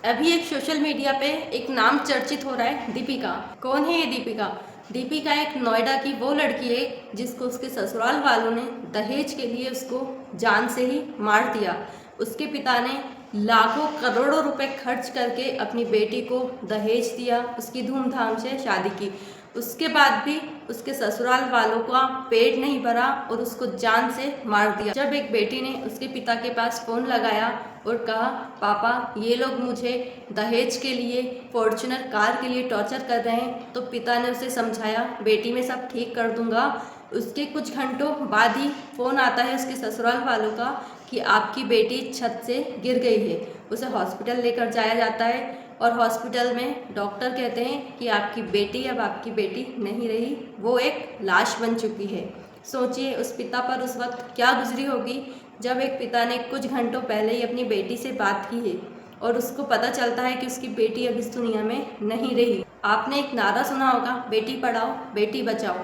अभी एक social media पे एक नाम चर्चित हो रहा है, दीपिका। कौन है ये दीपिका? दीपिका एक नोएडा की वो लड़की है जिसको उसके ससुराल वालों ने दहेज के लिए उसको जान से ही मार दिया। उसके पिता ने लाखों करोड़ों रुपए खर्च करके अपनी बेटी को दहेज दिया, उसकी धूमधाम से शादी की। उसके बाद भी उसके ससुराल वालों का पेट नहीं भरा और उसको जान से मार दिया। जब एक बेटी ने उसके पिता के पास फ़ोन लगाया और कहा, पापा ये लोग मुझे दहेज के लिए, फॉर्च्यूनर कार के लिए टॉर्चर कर रहे हैं, तो पिता ने उसे समझाया, बेटी मैं सब ठीक कर दूंगा। उसके कुछ घंटों बाद ही फ़ोन आता है उसके ससुराल वालों का कि आपकी बेटी छत से गिर गई है। उसे हॉस्पिटल लेकर जाया जाता है और हॉस्पिटल में डॉक्टर कहते हैं कि आपकी बेटी अब आपकी बेटी नहीं रही, वो एक लाश बन चुकी है। सोचिए उस पिता पर उस वक्त क्या गुजरी होगी जब एक पिता ने कुछ घंटों पहले ही अपनी बेटी से बात की है और उसको पता चलता है कि उसकी बेटी अब इस दुनिया में नहीं रही। आपने एक नारा सुना होगा, बेटी पढ़ाओ बेटी बचाओ।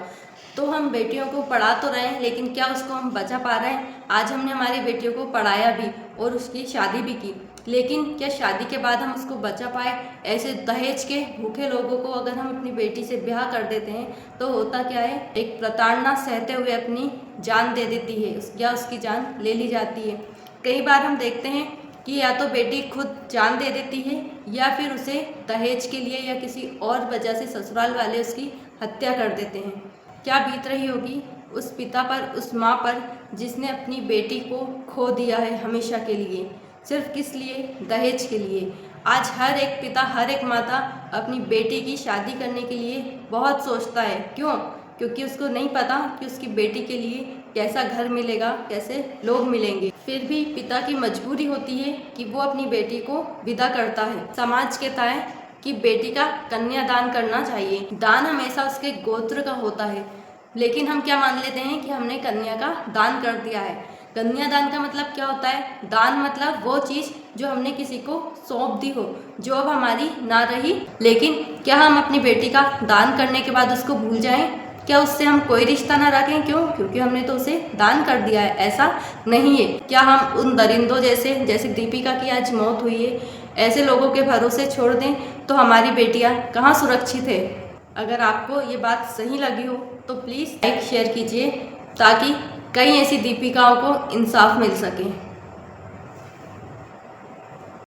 तो हम बेटियों को पढ़ा तो रहे हैं, लेकिन क्या उसको हम बचा पा रहे हैं? आज हमने हमारी बेटियों को पढ़ाया भी और उसकी शादी भी की, लेकिन क्या शादी के बाद हम उसको बचा पाए? ऐसे दहेज के भूखे लोगों को अगर हम अपनी बेटी से ब्याह कर देते हैं तो होता क्या है, एक प्रताड़ना सहते हुए अपनी जान दे देती है या उसकी जान ले ली जाती है। कई बार हम देखते हैं कि या तो बेटी खुद जान दे देती है या फिर उसे दहेज के लिए या किसी और वजह से ससुराल वाले उसकी हत्या कर देते हैं। क्या बीत रही होगी उस पिता पर, उस माँ पर जिसने अपनी बेटी को खो दिया है हमेशा के लिए, सिर्फ किस लिए? दहेज के लिए। आज हर एक पिता, हर एक माता अपनी बेटी की शादी करने के लिए बहुत सोचता है। क्यों? क्योंकि उसको नहीं पता कि उसकी बेटी के लिए कैसा घर मिलेगा, कैसे लोग मिलेंगे। फिर भी पिता की मजबूरी होती है कि वो अपनी बेटी को विदा करता है। समाज कहता है कि बेटी का कन्यादान करना चाहिए, दान हमेशा उसके गोत्र का होता है, लेकिन हम क्या मान लेते हैं कि हमने कन्या का दान कर दिया है। कन्यादान का मतलब क्या होता है? दान मतलब वो चीज़ जो हमने किसी को सौंप दी हो, जो अब हमारी ना रही। लेकिन क्या हम अपनी बेटी का दान करने के बाद उसको भूल जाएं? क्या उससे हम कोई रिश्ता ना रखें? क्यों? क्योंकि हमने तो उसे दान कर दिया है। ऐसा नहीं है। क्या हम उन दरिंदों जैसे दीपिका की आज मौत हुई है, ऐसे लोगों के भरोसे छोड़ दें तो हमारी बेटियां कहाँ सुरक्षित है? अगर आपको ये बात सही लगी हो तो प्लीज़ लाइक शेयर कीजिए ताकि कई ऐसी दीपिकाओं को इंसाफ मिल सके।